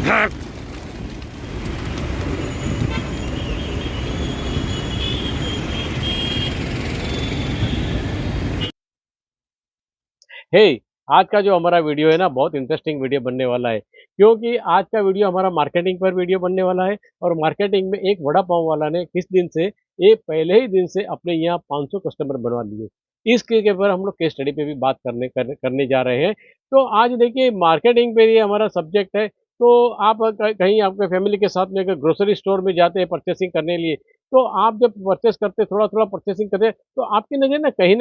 हे आज का जो हमारा वीडियो है ना, बहुत इंटरेस्टिंग वीडियो बनने वाला है, क्योंकि आज का वीडियो हमारा मार्केटिंग पर वीडियो बनने वाला है। और मार्केटिंग में एक वड़ा पाव वाला ने किस दिन से, ये पहले ही दिन से अपने यहाँ 500 कस्टमर बनवा लिए। इसके के ऊपर हम लोग केस स्टडी पे भी बात करने जा रहे हैं। तो आज देखिए, मार्केटिंग पे ये हमारा सब्जेक्ट है। तो आप कहीं आपके फैमिली के साथ में अगर ग्रोसरी स्टोर में जाते हैं परचेसिंग करने लिए, तो आप जब परचेस करते, थोड़ा थोड़ा परचेसिंग करते, तो आपकी नज़र ना कहीं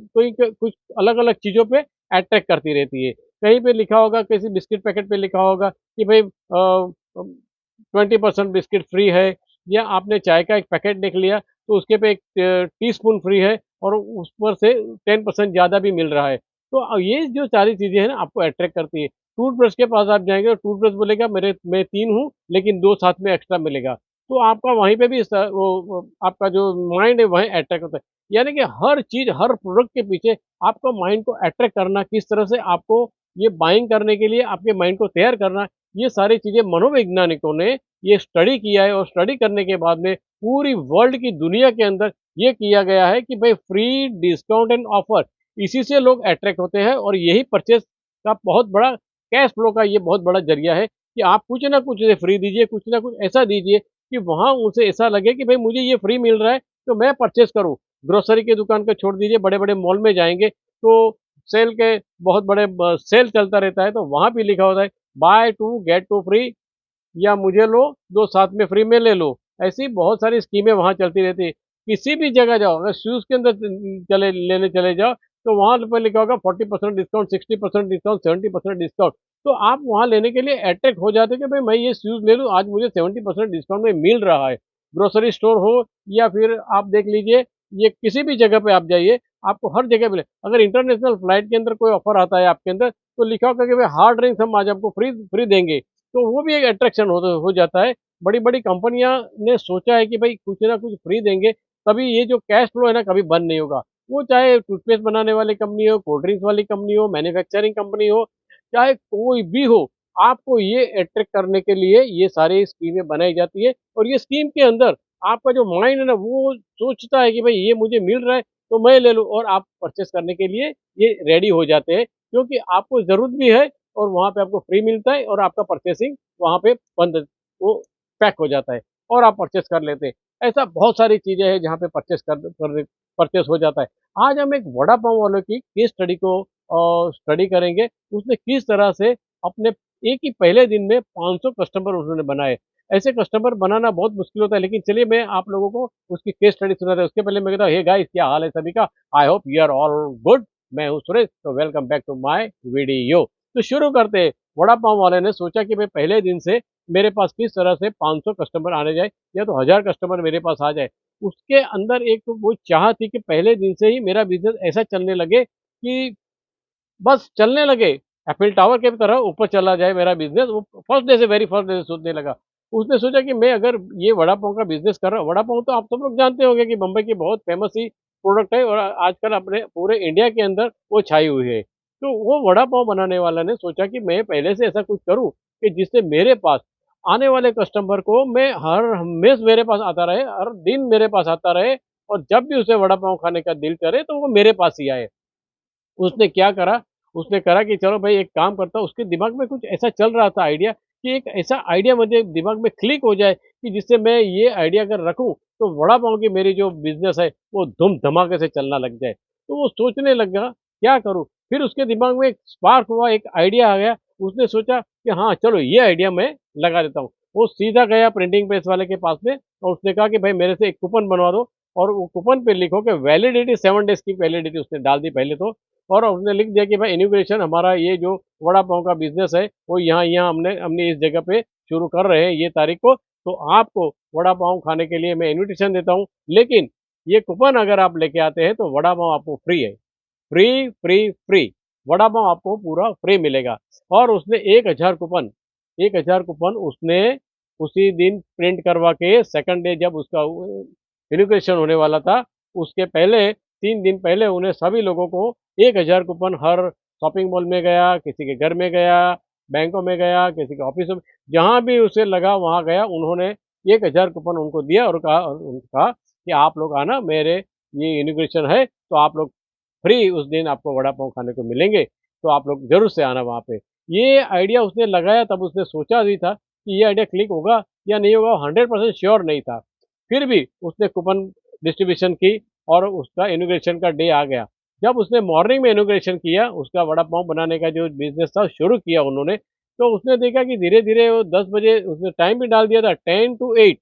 कोई कुछ अलग अलग चीज़ों पे अट्रैक्ट करती रहती है। कहीं पे लिखा होगा, किसी बिस्किट पैकेट पे लिखा होगा कि भाई 20% बिस्किट फ्री है, या आपने चाय का एक पैकेट देख लिया तो उसके पे एक टी स्पून फ्री है, और उस पर से 10% ज़्यादा भी मिल रहा है। तो ये जो सारी चीज़ें हैं ना, आपको अट्रैक्ट करती है। टूथब्रश के पास आप जाएँगे, तो टूथब्रश बोलेगा मेरे मैं 3 हूँ, लेकिन 2 साथ में एक्स्ट्रा मिलेगा। तो आपका वहीं पे भी वो आपका जो माइंड है वहीं अट्रैक्ट होता है। यानी कि हर चीज़, हर प्रोडक्ट के पीछे आपको माइंड को अट्रैक्ट करना, किस तरह से आपको ये बाइंग करने के लिए आपके माइंड को तैयार करना, ये सारी चीज़ें मनोवैज्ञानिकों ने ये स्टडी किया है। और स्टडी करने के बाद में पूरी वर्ल्ड की दुनिया के अंदर ये किया गया है कि भाई फ्री, डिस्काउंट एंड ऑफर, इसी से लोग अट्रैक्ट होते हैं। और यही परचेज़ का बहुत बड़ा, कैश फ्लो का ये बहुत बड़ा ज़रिया है कि आप कुछ ना कुछ फ्री दीजिए, कुछ ना कुछ ऐसा दीजिए कि वहाँ उसे ऐसा लगे कि भाई मुझे ये फ्री मिल रहा है, तो मैं परचेज़ करूँ। ग्रोसरी की दुकान को छोड़ दीजिए, बड़े-बड़े मॉल में जाएँगे तो सेल के बहुत बड़े सेल चलता रहता है, तो वहाँ भी लिखा होता है बाय 2 गेट 2 फ्री, या मुझे लो, 2 साथ में फ्री में ले लो। ऐसी बहुत सारी स्कीमें वहाँ चलती रहती है। किसी भी जगह जाओ, अगर शूज़ के अंदर चले लेने चले जाओ, तो वहाँ पे लिखा होगा 40% डिस्काउंट, 60% डिस्काउंट, 70% डिस्काउंट। तो आप वहाँ लेने के लिए अट्रैक्ट हो जाते हैं कि भाई मैं ये शूज़ ले लूँ, आज मुझे 70% डिस्काउंट में मिल रहा है। ग्रोसरी स्टोर हो, या फिर आप देख लीजिए, ये किसी भी जगह पे आप जाइए, आपको हर जगह मिले। अगर इंटरनेशनल फ्लाइट के अंदर कोई ऑफ़र आता है आपके अंदर, तो लिखा होगा कि भाई हार्ड ड्रिंक्स हम आज आपको फ्री फ्री देंगे। तो वो भी एक अट्रैक्शन हो जाता है। बड़ी-बड़ी कंपनियाँ ने सोचा है कि भई कुछ ना कुछ फ्री देंगे, तभी ये जो कैश फ्लो है ना, कभी बंद नहीं होगा। वो चाहे टूथपेस्ट बनाने वाली कंपनी हो, कोल्ड ड्रिंक्स वाली कंपनी हो, मैन्युफैक्चरिंग कंपनी हो, चाहे कोई भी हो, आपको ये अट्रैक्ट करने के लिए ये सारी स्कीमें बनाई जाती है। और ये स्कीम के अंदर आपका जो माइंड है ना, वो सोचता है कि भई ये मुझे मिल रहा है, तो मैं ले लूँ, और आप परचेज़ करने के लिए ये रेडी हो जाते हैं, क्योंकि आपको ज़रूरत भी है, और वहाँ पे आपको फ्री मिलता है, और आपका परचेसिंग वहाँ पे बंद, वो पैक हो जाता है, और आप परचेस कर लेते हैं। ऐसा बहुत सारी चीज़ें हैं जहाँ पे परचेस हो जाता है। आज हम एक वड़ा पाव वाले की केस स्टडी को स्टडी करेंगे। उसने किस तरह से अपने एक ही पहले दिन में 500 कस्टमर उन्होंने बनाए। ऐसे कस्टमर बनाना बहुत मुश्किल होता है, लेकिन चलिए मैं आप लोगों को उसकी केस स्टडी सुनाता हूँ। उसके पहले मैं कहता हूँ, हे गाइस, क्या हाल है सभी का? I hope you are all good. मैं हूँ सुरेश, तो welcome back to my video. तो शुरू करते हैं। वड़ा पाव वाले ने सोचा कि भाई पहले दिन से मेरे पास किस तरह से 500 कस्टमर आने जाए, या तो 1000 कस्टमर मेरे पास आ जाए। उसके अंदर एक तो वो चाह थी कि पहले दिन से ही मेरा बिज़नेस ऐसा चलने लगे कि बस चलने लगे, एफिल टावर की तरह ऊपर चला जाए मेरा बिज़नेस। वो फर्स्ट डे से, वेरी फर्स्ट डे से सोचने लगा। उसने सोचा कि मैं अगर ये वड़ा पाव का बिज़नेस कर रहा हूँ, वड़ा पाव तो आप सब लोग जानते होंगे कि बम्बई की बहुत फेमस ही प्रोडक्ट है, और आजकल अपने पूरे इंडिया के अंदर वो छाई हुई है। तो वो वड़ा पाव बनाने वाला ने सोचा कि मैं पहले से ऐसा कुछ करूँ कि जिससे मेरे पास आने वाले कस्टमर को मैं हर हमेश मेरे पास आता रहे, हर दिन मेरे पास आता रहे, और जब भी उसे वड़ा पाव खाने का दिल करे तो वो मेरे पास ही आए। उसने क्या करा, उसने करा कि चलो भाई एक काम करता हूँ। उसके दिमाग में कुछ ऐसा चल रहा था आइडिया, कि एक ऐसा आइडिया मुझे दिमाग में क्लिक हो जाए कि जिससे मैं ये आइडिया अगर रखूँ, तो वड़ा पाव की मेरी जो बिज़नेस है वो धूम-धमाके से चलना लग जाए। तो वो सोचने लगा, क्या करूँ? फिर उसके दिमाग में एक स्पार्क हुआ, एक आइडिया आ गया। उसने सोचा कि हाँ, चलो ये आइडिया मैं लगा देता हूँ। वो सीधा गया प्रिंटिंग प्रेस वाले के पास में, और उसने कहा कि भाई मेरे से एक कूपन बनवा दो, और वो कूपन पे लिखो कि वैलिडिटी 7 डेज़ की वैलिडिटी उसने डाल दी पहले तो। और उसने लिख दिया कि भाई इनॉग्रेशन हमारा ये जो वड़ा पाव का बिज़नेस है, वो यहाँ-यहाँ हमने हमने इस जगह पे शुरू कर रहे हैं ये तारीख को, तो आपको वड़ा पाव खाने के लिए मैं इन्विटेशन देता हूँ। लेकिन ये कूपन अगर आप लेके आते हैं, तो वड़ा पाव आपको फ्री है। Free, free, free. Vada pav आपको पूरा फ्री मिलेगा। और उसने 1000 कूपन उसने उसी दिन प्रिंट करवा के, सेकंड डे जब उसका इनॉग्रेशन होने वाला था, उसके पहले 3 दिन पहले उन्हें सभी लोगों को 1000 कूपन, हर शॉपिंग मॉल में गया, किसी के घर में गया, बैंकों में गया, किसी के ऑफिसों में, जहाँ भी उसे लगा वहाँ गया, उन्होंने 1000 कूपन उनको दिया और कहा कि आप लोग आना, मेरे ये इनॉग्रेशन है, तो आप लोग फ्री उस दिन आपको वड़ा पाव खाने को मिलेंगे, तो आप लोग ज़रूर से आना वहाँ पे। ये आइडिया उसने लगाया, तब उसने सोचा भी था कि ये आइडिया क्लिक होगा या नहीं होगा, 100% श्योर नहीं था। फिर भी उसने कूपन डिस्ट्रीब्यूशन की और उसका इनॉग्रेशन का डे आ गया। जब उसने मॉर्निंग में इनॉग्रेशन किया, उसका वड़ा पाव बनाने का जो बिज़नेस था शुरू किया उन्होंने, तो उसने देखा कि धीरे-धीरे वो 10 बजे उसने टाइम भी डाल दिया था, 10 टू 8,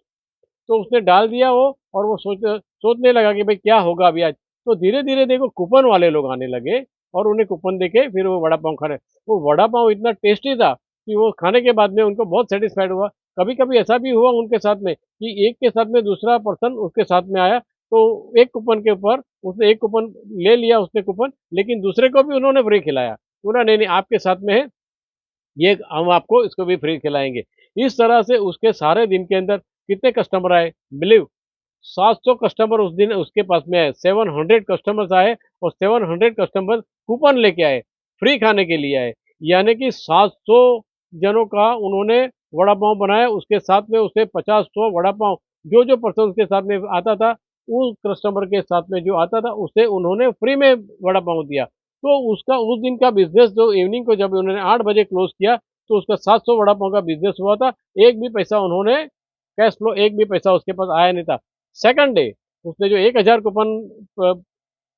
तो उसने डाल दिया वो, और वो सोचने लगा कि भाई क्या होगा अभी आज? तो धीरे-धीरे देखो कूपन वाले लोग आने लगे और उन्हें कूपन देके फिर वो वड़ा पाव खा रहे। वो वड़ा पाव इतना टेस्टी था कि वो खाने के बाद में उनको बहुत सैटिस्फाइड हुआ। कभी-कभी ऐसा भी हुआ उनके साथ में कि एक के साथ में दूसरा पर्सन उसके साथ में आया, तो एक कूपन के ऊपर उसने एक कूपन ले लिया उसने कूपन, लेकिन दूसरे को भी उन्होंने फ्री खिलाया। बोला नहीं, नहीं आपके साथ में है, ये हम आपको इसको भी फ्री खिलाएँगे। इस तरह से उसके सारे दिन के अंदर कितने कस्टमर आए? बिलीव 700 कस्टमर उस दिन उसके पास में आए, 700 कस्टमर्स आए और 700 कस्टमर कूपन लेके आए, फ्री खाने के लिए आए। यानी कि 700 जनों का उन्होंने वड़ा पाव बनाया, उसके साथ में उसे 50-100 वड़ा पाव, जो-जो पर्सन उसके साथ में आता था, उस कस्टमर के साथ में जो आता था, उसे उन्होंने फ्री में वड़ा पाव दिया। तो उसका उस दिन का बिज़नेस जो इवनिंग को जब उन्होंने 8 बजे क्लोज़ किया, तो उसका 700 वड़ा पाव का बिज़नेस हुआ था। एक भी पैसा उन्होंने कैश फ्लो, एक भी पैसा उसके पास आया नहीं था। सेकंड डे उसने जो 1000 कूपन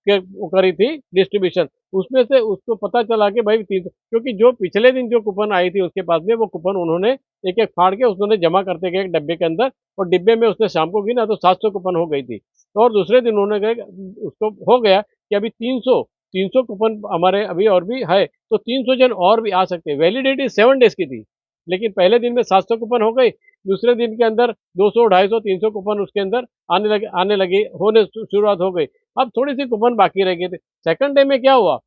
के वो करी थी डिस्ट्रीब्यूशन, उसमें से उसको पता चला कि भाई 300, क्योंकि जो पिछले दिन जो कूपन आई थी उसके पास में, वो कूपन उन्होंने एक-एक फाड़ के उसने जमा करते गए एक डब्बे के अंदर, और डिब्बे में उसने शाम को गिना तो 700 कूपन हो गई थी। तो और दूसरे दिन उन्होंने गए उसको हो गया कि अभी 300 कूपन हमारे अभी और भी है, तो 300 जन और भी आ सकते हैं। वैलिडिटी 7 डेज़ की थी, लेकिन पहले दिन में 700 कूपन हो गई, दूसरे दिन के अंदर 200, 250, 300 कूपन उसके अंदर आने लगे होने शुरुआत हो गई। अब थोड़ी-सी कूपन बाकी रह गए थे। सेकंड डे में क्या हुआ?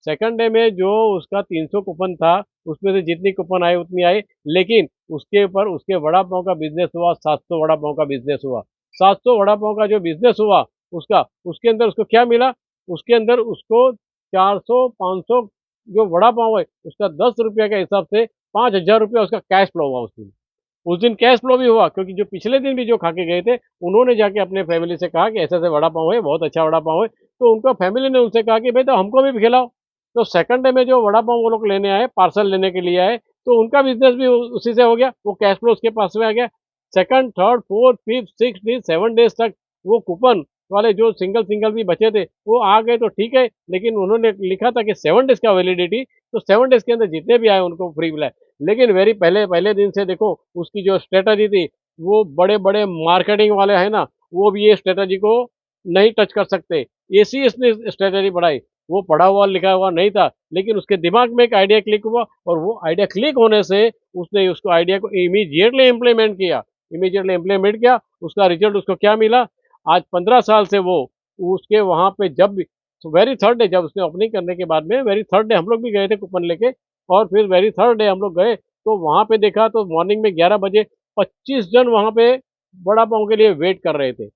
सेकंड डे में जो उसका 300 कूपन था, उसमें से जितनी कूपन आई उतनी आई, लेकिन उसके ऊपर उसके वड़ा पाव का बिज़नेस हुआ, 700 वड़ा पाव का बिज़नेस हुआ। 700 वड़ा पाव का जो बिज़नेस हुआ उसका, उसके अंदर उसको क्या मिला? उसके अंदर उसको 400, 500 जो वड़ा पाव है, उसका ₹10 के हिसाब से ₹5000 उसका कैश फ्लो हुआ उस दिन। उस दिन कैश फ्लो भी हुआ, क्योंकि जो पिछले दिन भी जो खा के गए थे, उन्होंने जाके अपने फैमिली से कहा कि ऐसे-ऐसे वड़ा पाव है, बहुत अच्छा वड़ा पाव है। तो उनका फैमिली ने उनसे कहा कि भई तो हमको भी खिलाओ। तो सेकंड डे में जो वड़ा पाव वो लोग लेने आए, पार्सल लेने के लिए आए, तो उनका बिज़नेस भी उ उसी से हो गया, वो कैश फ्लो उसके पास में आ गया। Second, third, fourth, fifth, sixth day, 7 days तक वो कूपन वाले जो सिंगल-सिंगल भी बचे थे, वो आ गए तो ठीक है, लेकिन उन्होंने लिखा था कि 7 डेज़ का वैलिडिटी, तो 7 डेज़ के अंदर जितने भी आए उनको फ्री मिला है। लेकिन वेरी पहले पहले दिन से देखो उसकी जो स्ट्रैटेजी थी, वो बड़े-बड़े मार्केटिंग वाले हैं ना, वो भी ये स्ट्रैटेजी को नहीं टच कर सकते। ऐसी इसने स्ट्रैटेजी बढ़ाई, वो पढ़ा हुआ लिखा हुआ नहीं था, लेकिन उसके दिमाग में एक आइडिया क्लिक हुआ, और वो आइडिया क्लिक होने से उसने उसको आइडिया को इमीडिएटली इम्प्लीमेंट किया। इमीडिएटली इम्प्लीमेंट किया, उसका रिज़ल्ट उसको क्या मिला? आज 15 साल से वो उसके वहाँ पे जब भी वेरी थर्ड डे जब उसने ओपनिंग करने के बाद में वेरी थर्ड डे हम लोग भी गए थे कूपन लेके, और फिर वेरी थर्ड डे हम लोग गए, तो वहाँ पे देखा तो मॉर्निंग में 11 बजे 25 जन वहाँ पे वड़ा पाव के लिए वेट कर रहे थे।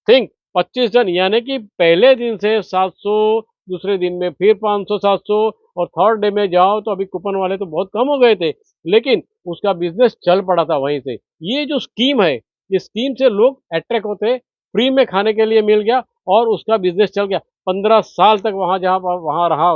थिंक 25 जन, यानी कि पहले दिन से 700, दूसरे दिन में फिर 500-700, और थर्ड डे में जाओ तो अभी कूपन वाले तो बहुत कम हो गए थे, लेकिन उसका बिज़नेस चल पड़ा था वहीं से। ये जो स्कीम है, ये स्कीम से लोग अट्रैक्ट होते, फ्री में खाने के लिए मिल गया और उसका बिज़नेस चल गया। 15 साल तक वहाँ जहाँ प वहाँ रहा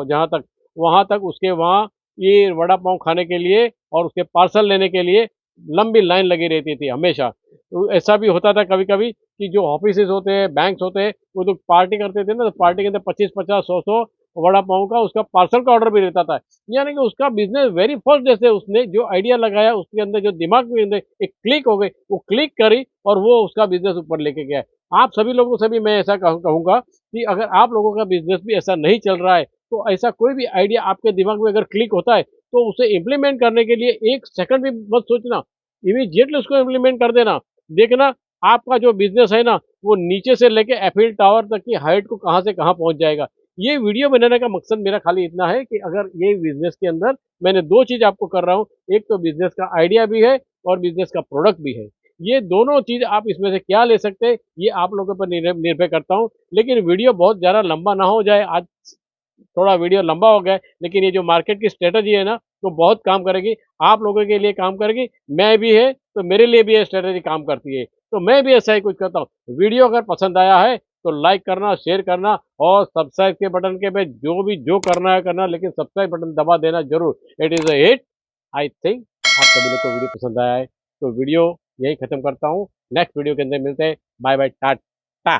वहाँ तक उसके वहाँ ये वड़ा पाव खाने के लिए और उसके पार्सल लेने के लिए लंबी लाइन लगी रहती थी हमेशा। तो ऐसा भी होता था कभी-कभी कि जो ऑफ़िसेज़ होते हैं, बैंक्स होते हैं, वो लोग पार्टी करते थे ना, तो पार्टी के अंदर 25-50, 100-100 वड़ा पाव का उसका पार्सल का ऑर्डर भी रहता था। यानी कि उसका बिज़नेस वेरी फर्स्ट डे से उसने जो आइडिया लगाया, उसके अंदर जो दिमाग में अंदर एक क्लिक हो गई, वो क्लिक करी और वो उसका बिज़नेस ऊपर लेके गया। आप सभी लोगों से भी मैं ऐसा कहूँगा कि अगर आप लोगों का बिज़नेस भी ऐसा नहीं चल रहा है, तो ऐसा कोई भी आइडिया आपके दिमाग में अगर क्लिक होता है, तो उसे इम्प्लीमेंट करने के लिए 1 सेकंड भी मत सोचना, इमीडिएटली उसको इम्प्लीमेंट कर देना। देखना आपका जो बिज़नेस है ना, वो नीचे से लेके एफिल टावर तक की हाइट को कहाँ से कहाँ पहुँच जाएगा। ये वीडियो बनाने का मकसद मेरा खाली इतना है कि अगर ये बिज़नेस के अंदर मैंने 2 चीज़ आपको कर रहा हूँ, एक तो बिज़नेस का आइडिया भी है और बिज़नेस का प्रोडक्ट भी है। ये दोनों चीज़ आप इसमें से क्या ले सकते हैं, ये आप लोगों पर निर्भर करता हूँ। लेकिन वीडियो बहुत ज़्यादा लंबा ना हो जाए, आज थोड़ा वीडियो लंबा हो गया है, लेकिन ये जो मार्केट की स्ट्रैटेजी है ना, तो बहुत काम करेगी, आप लोगों के लिए काम करेगी, मैं भी है तो मेरे लिए भी ये स्ट्रेटेजी काम करती है। तो मैं भी ऐसा ही कुछ करता हूँ। वीडियो अगर पसंद आया है तो लाइक करना, शेयर करना और सब्सक्राइब के बटन के पे जो भी जो करना है करना, लेकिन सब्सक्राइब बटन दबा देना जरूर। It is a hit. I think आप सभी लोग को वीडियो पसंद आया है। तो वीडियो यही खत्म करता हूँ। नेक्स्ट वीडियो के अंदर मिलते हैं। Bye bye, Tata.